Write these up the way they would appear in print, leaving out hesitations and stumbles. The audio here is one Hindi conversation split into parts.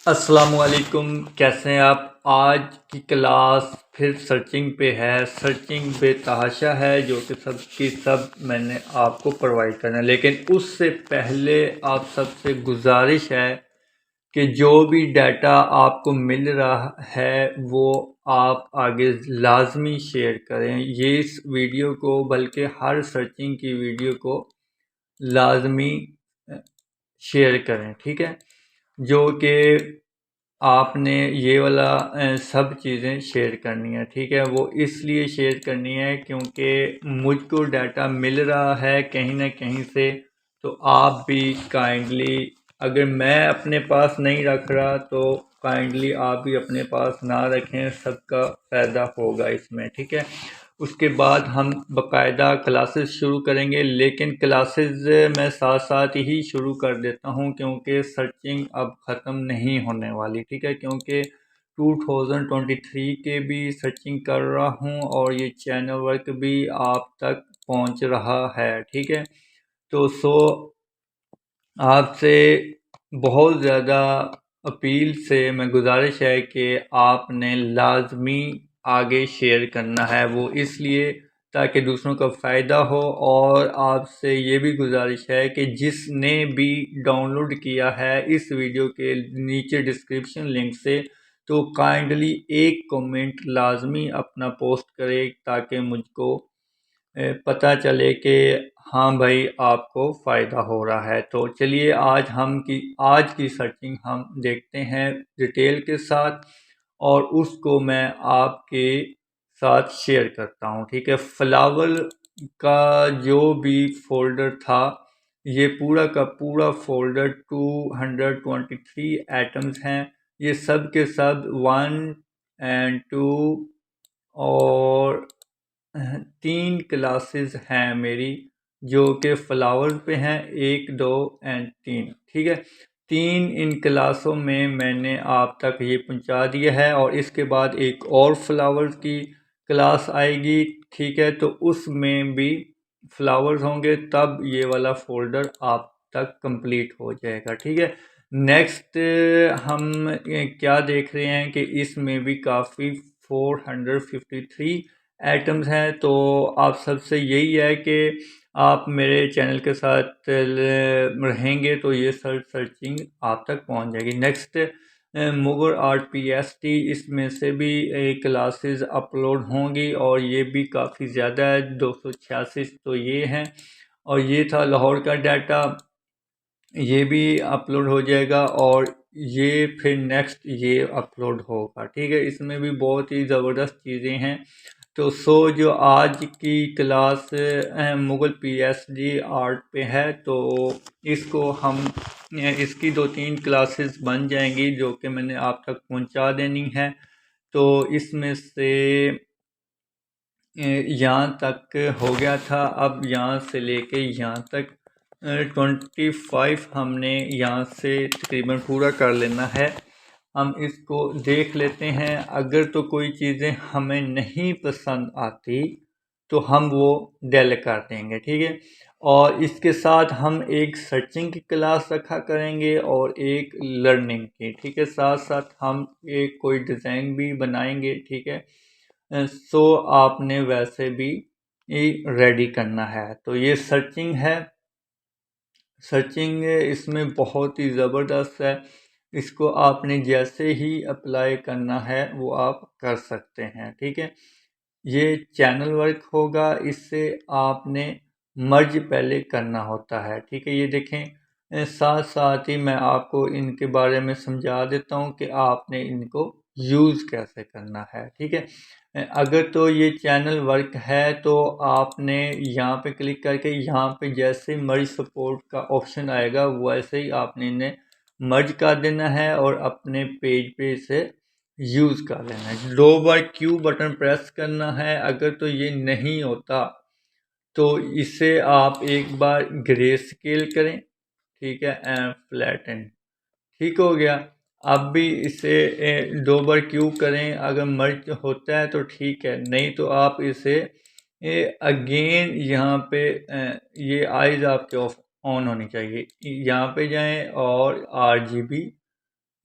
अस्सलामुअलैकुम, कैसे हैं आप। आज की क्लास फिर सर्चिंग पे है। सर्चिंग बेतहाशा है जो कि सब की सब मैंने आपको प्रोवाइड करना है, लेकिन उससे पहले आप सबसे गुजारिश है कि जो भी डाटा आपको मिल रहा है वो आप आगे लाजमी शेयर करें। ये इस वीडियो को बल्कि हर सर्चिंग की वीडियो को लाजमी शेयर करें, ठीक है। जो कि आपने ये वाला सब चीज़ें शेयर करनी है, ठीक है। वो इसलिए शेयर करनी है क्योंकि मुझको डाटा मिल रहा है कहीं ना कहीं से, तो आप भी काइंडली, अगर मैं अपने पास नहीं रख रहा तो काइंडली आप भी अपने पास ना रखें, सबका फ़ायदा होगा इसमें, ठीक है। उसके बाद हम बाकायदा क्लासेस शुरू करेंगे, लेकिन क्लासेस मैं साथ साथ ही शुरू कर देता हूं क्योंकि सर्चिंग अब ख़त्म नहीं होने वाली, ठीक है। क्योंकि 2023 के भी सर्चिंग कर रहा हूं और ये चैनल वर्क भी आप तक पहुंच रहा है, ठीक है। तो आपसे बहुत ज़्यादा अपील से मैं गुजारिश है कि आपने लाजमी आगे शेयर करना है, वो इसलिए ताकि दूसरों का फ़ायदा हो। और आपसे ये भी गुजारिश है कि जिसने भी डाउनलोड किया है इस वीडियो के नीचे डिस्क्रिप्शन लिंक से, तो काइंडली एक कमेंट लाजमी अपना पोस्ट करे ताकि मुझको पता चले कि हाँ भाई आपको फ़ायदा हो रहा है। तो चलिए आज की सर्चिंग हम देखते हैं डिटेल के साथ, और उसको मैं आपके साथ शेयर करता हूँ, ठीक है। फ्लावर का जो भी फोल्डर था, ये पूरा का पूरा फोल्डर 223 एटम्स हैं। ये सब के सब 1 और 2 और 3 क्लासेस हैं मेरी, जो कि फ्लावर पे हैं, 1, 2 और 3, ठीक है। 3 इन क्लासों में मैंने आप तक ये पहुंचा दिया है, और इसके बाद एक और फ्लावर्स की क्लास आएगी, ठीक है। तो उसमें भी फ्लावर्स होंगे, तब ये वाला फोल्डर आप तक कंप्लीट हो जाएगा, ठीक है। नेक्स्ट हम क्या देख रहे हैं कि इसमें भी काफ़ी 453 आइटम्स हैं। तो आप सबसे यही है कि आप मेरे चैनल के साथ रहेंगे तो ये सर्चिंग आप तक पहुंच जाएगी। नेक्स्ट मुगर आर्ट PST, इसमें से भी क्लासेस अपलोड होंगी, और ये भी काफ़ी ज़्यादा है, 286 तो ये हैं। और ये था लाहौर का डाटा, ये भी अपलोड हो जाएगा, और ये फिर नेक्स्ट ये अपलोड होगा, ठीक है। इसमें भी बहुत ही ज़बरदस्त चीज़ें हैं। तो जो आज की क्लास मुगल PSD आर्ट पे है, तो इसको हम इसकी 2-3 क्लासेस बन जाएंगी जो कि मैंने आप तक पहुंचा देनी है। तो इसमें से यहाँ तक हो गया था, अब यहाँ से लेके यहाँ तक 25 हमने यहाँ से तकरीबन पूरा कर लेना है। हम इसको देख लेते हैं, अगर तो कोई चीज़ें हमें नहीं पसंद आती तो हम वो डेल कर देंगे, ठीक है। और इसके साथ हम एक सर्चिंग की क्लास रखा करेंगे और एक लर्निंग की, ठीक है। साथ साथ हम एक कोई डिज़ाइन भी बनाएंगे, ठीक है। आपने वैसे भी रेडी करना है। तो ये सर्चिंग है। सर्चिंग इसमें बहुत ही ज़बरदस्त है, इसको आपने जैसे ही अप्लाई करना है वो आप कर सकते हैं, ठीक है। ये चैनल वर्क होगा, इससे आपने मर्ज पहले करना होता है, ठीक है। ये देखें, साथ साथ ही मैं आपको इनके बारे में समझा देता हूँ कि आपने इनको यूज़ कैसे करना है, ठीक है। अगर तो ये चैनल वर्क है तो आपने यहाँ पे क्लिक करके यहाँ पे जैसे मर्ज सपोर्ट का ऑप्शन आएगा वैसे ही आपने इन्हें मर्ज कर देना है और अपने पेज पे इसे यूज़ कर लेना है। 2 बार Q बटन प्रेस करना है। अगर तो ये नहीं होता तो इसे आप एक बार ग्रे स्केल करें, ठीक है, एंड फ्लैटन, ठीक हो गया। अब भी इसे 2 बार क्यू करें, अगर मर्ज होता है तो ठीक है, नहीं तो आप इसे अगेन यहाँ पे ये आइज़ आपके ऑफ ऑन होनी चाहिए, यहाँ पे जाएं और RGB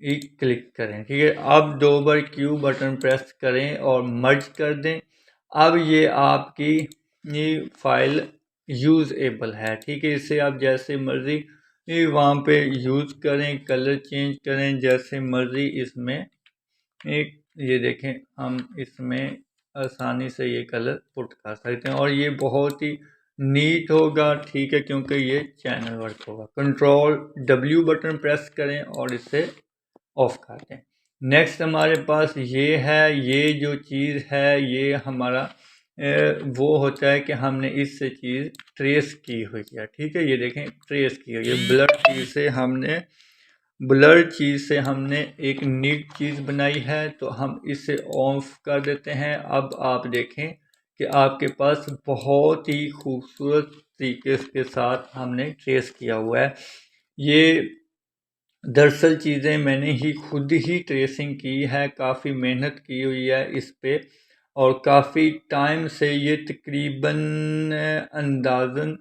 क्लिक करें। ठीक है, अब 2 बार Q बटन प्रेस करें और मर्ज कर दें। अब ये आपकी ये फाइल यूज़ेबल है। ठीक है, इसे आप जैसे मर्ज़ी वहाँ पे यूज़ करें, कलर चेंज करें जैसे मर्ज़ी। इसमें एक ये देखें, हम इसमें आसानी से ये कलर पुट कर सकते हैं और ये बहुत ही नीट होगा। ठीक है, क्योंकि ये चैनल वर्क होगा। कंट्रोल W बटन प्रेस करें और इसे ऑफ कर दें। नेक्स्ट हमारे पास ये है, ये जो चीज़ है ये हमारा वो होता है कि हमने इससे चीज़ ट्रेस की हुई है। ठीक है, ये देखें ट्रेस की हुई है। ब्लर चीज़ से हमने एक नीट चीज़ बनाई है, तो हम इसे ऑफ कर देते हैं। अब आप देखें कि आपके पास बहुत ही खूबसूरत तरीके के साथ हमने ट्रेस किया हुआ है। ये दरअसल चीज़ें मैंने ही खुद ही ट्रेसिंग की है, काफ़ी मेहनत की हुई है इस पे और काफ़ी टाइम से ये तकरीबन अंदाज़न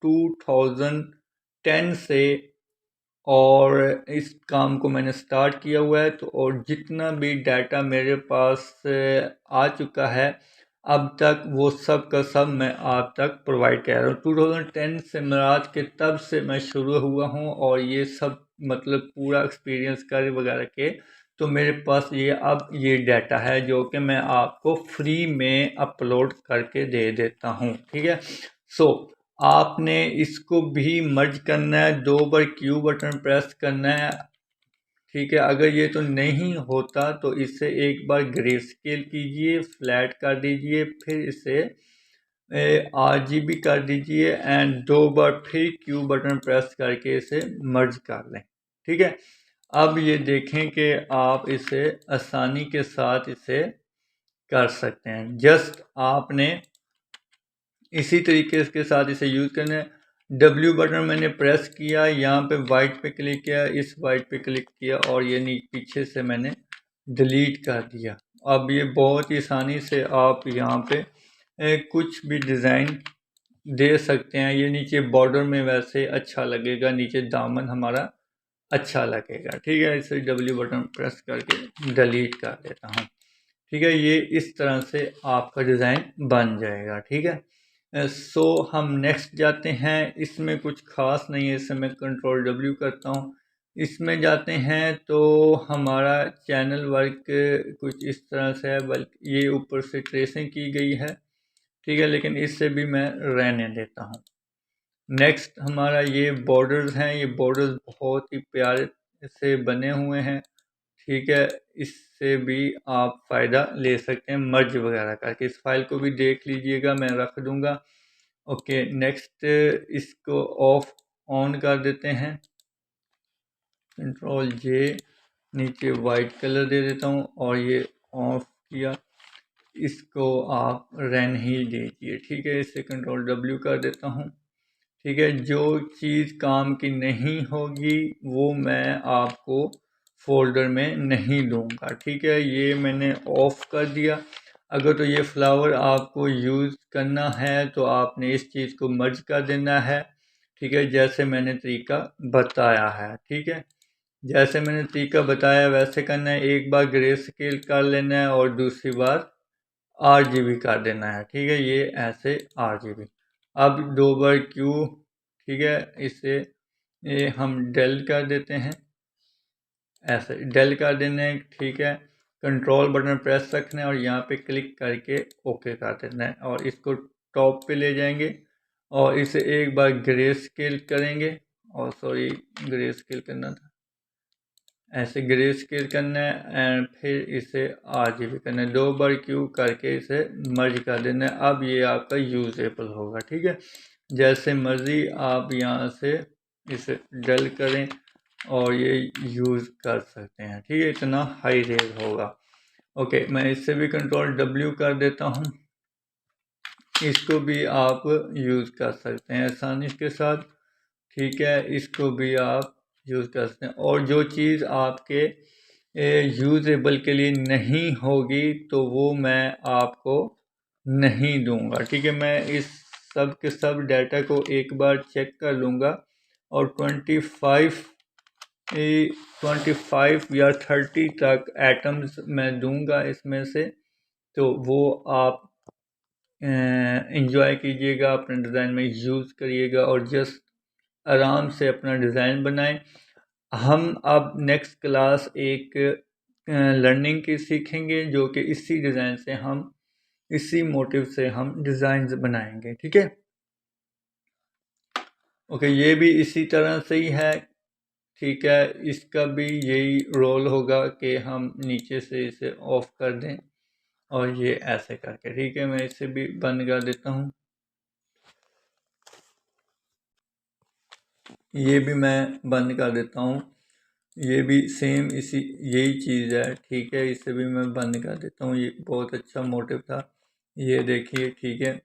2010 से और इस काम को मैंने स्टार्ट किया हुआ है। तो और जितना भी डाटा मेरे पास आ चुका है अब तक, वो सब का सब मैं आप तक प्रोवाइड कर रहा हूँ। 2010 से महाराज के तब से मैं शुरू हुआ हूँ और ये सब मतलब पूरा एक्सपीरियंस कर वगैरह के तो मेरे पास ये अब ये डाटा है जो कि मैं आपको फ्री में अपलोड करके दे देता हूँ। ठीक है, सो आपने इसको भी मर्ज करना है, 2 बार Q बटन प्रेस करना है। ठीक है, अगर ये तो नहीं होता तो इसे एक बार ग्रे स्केल कीजिए, फ्लैट कर दीजिए, फिर इसे RGB कर दीजिए एंड 2 बार फिर Q बटन प्रेस करके इसे मर्ज कर लें। ठीक है, अब ये देखें कि आप इसे आसानी के साथ इसे कर सकते हैं। जस्ट आपने इसी तरीके के साथ इसे यूज़ करना है। W बटन मैंने प्रेस किया, यहाँ पे वाइट पे क्लिक किया, इस वाइट पे क्लिक किया और ये पीछे से मैंने डिलीट कर दिया। अब ये बहुत ही आसानी से आप यहाँ पे कुछ भी डिज़ाइन दे सकते हैं। ये नीचे बॉर्डर में वैसे अच्छा लगेगा, नीचे दामन हमारा अच्छा लगेगा। ठीक है, इसे W बटन प्रेस करके डिलीट कर देता हूँ। ठीक है, ये इस तरह से आपका डिज़ाइन बन जाएगा। ठीक है, सो हम नेक्स्ट जाते हैं। इसमें कुछ ख़ास नहीं है, इसे मैं कंट्रोल W करता हूँ। इसमें जाते हैं तो हमारा चैनल वर्क कुछ इस तरह से है, बल्कि ये ऊपर से ट्रेसिंग की गई है। ठीक है, लेकिन इससे भी मैं रहने देता हूँ। नेक्स्ट हमारा ये बॉर्डर्स हैं, ये बॉर्डर्स बहुत ही प्यारे से बने हुए हैं। ठीक है, इससे भी आप फ़ायदा ले सकते हैं मर्ज वगैरह करके। इस फाइल को भी देख लीजिएगा, मैं रख दूँगा। ओके, नेक्स्ट इसको ऑफ ऑन कर देते हैं। कंट्रोल J, नीचे वाइट कलर दे देता हूँ और ये ऑफ किया। इसको आप रहने ही दीजिए। ठीक है, इसे कंट्रोल W कर देता हूँ। ठीक है, जो चीज़ काम की नहीं होगी वो मैं आपको फोल्डर में नहीं दूंगा। ठीक है, ये मैंने ऑफ कर दिया। अगर तो ये फ्लावर आपको यूज़ करना है तो आपने इस चीज़ को मर्ज कर देना है। ठीक है, जैसे मैंने तरीका बताया है। ठीक है, जैसे मैंने तरीका बताया वैसे करना है। एक बार ग्रे स्केल कर लेना है और दूसरी बार RGB कर देना है। ठीक है, ये ऐसे RGB। अब 2 बार Q, ठीक है, इसे ये हम डेल कर देते हैं, ऐसे डेल कर देना है। ठीक है, कंट्रोल बटन प्रेस रखना है और यहाँ पे क्लिक करके ओके कर देना है और इसको टॉप पे ले जाएंगे और इसे एक बार ग्रे स्केल करेंगे। और सॉरी, ग्रे स्केल करना था, ऐसे ग्रे स्केल करना है एंड फिर इसे RGB करना है। 2 बार Q करके इसे मर्ज कर देना है। अब ये आपका यूजेबल होगा। ठीक है, जैसे मर्जी आप यहाँ से इसे डल करें और ये यूज़ कर सकते हैं। ठीक है, इतना हाई रेज होगा। ओके, मैं इससे भी कंट्रोल W कर देता हूँ। इसको भी आप यूज़ कर सकते हैं आसानी के साथ। ठीक है, इसको भी आप यूज़ कर सकते हैं और जो चीज़ आपके यूजेबल के लिए नहीं होगी तो वो मैं आपको नहीं दूंगा। ठीक है, मैं इस सब के सब डाटा को एक बार चेक कर लूँगा और 25 25 या 30 तक एटम्स मैं दूंगा इसमें से, तो वो आप इंजॉय कीजिएगा, अपने डिज़ाइन में यूज़ करिएगा और जस्ट आराम से अपना डिज़ाइन बनाएं। हम अब नेक्स्ट क्लास एक लर्निंग की सीखेंगे, जो कि इसी डिज़ाइन से हम इसी मोटिव से हम डिज़ाइंस बनाएंगे। ठीक है, ओके, ये भी इसी तरह से ही है। ठीक है, इसका भी यही रोल होगा कि हम नीचे से इसे ऑफ कर दें और ये ऐसे करके। ठीक है, मैं इसे भी बंद कर देता हूँ। ये भी मैं बंद कर देता हूँ। ये भी सेम इसी यही चीज़ है। ठीक है, इसे भी मैं बंद कर देता हूँ। ये बहुत अच्छा मोटिव था, ये देखिए। ठीक है,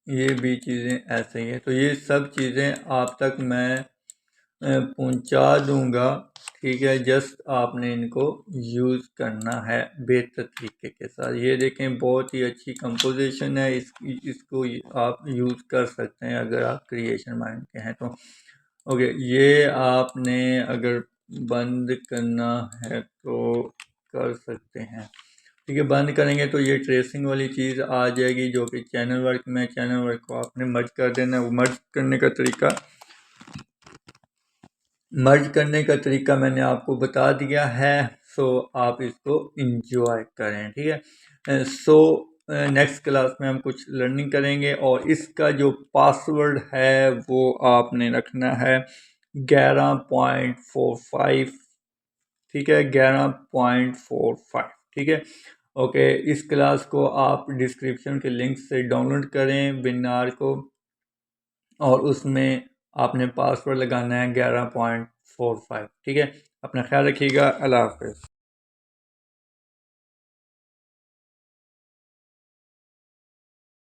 ये भी चीज़ें ऐसे ही है। तो ये सब चीज़ें आप तक मैं पहुंचा दूंगा। ठीक है, जस्ट आपने इनको यूज़ करना है बेहतर तरीके के साथ। ये देखें, बहुत ही अच्छी कंपोजिशन है। इसको आप यूज़ कर सकते हैं अगर आप क्रिएशन माइंड के हैं तो। ओके, ये आपने अगर बंद करना है तो कर सकते हैं। ठीक है, बंद करेंगे तो ये ट्रेसिंग वाली चीज़ आ जाएगी, जो कि चैनल वर्क में, चैनल वर्क को आपने मर्ज कर देना है। वो मर्ज करने का तरीका मैंने आपको बता दिया है। सो आप इसको इंजॉय करें। ठीक है, सो नेक्स्ट क्लास में हम कुछ लर्निंग करेंगे और इसका जो पासवर्ड है वो आपने रखना है 11.45। ठीक है, 11.45। ठीक है, ओके, इस क्लास को आप डिस्क्रिप्शन के लिंक से डाउनलोड करें बिनार को, और उसमें आपने पासवर्ड लगाना है 11.45। ठीक है, अपना ख्याल रखिएगा। अल्लाह हाफ़िज़।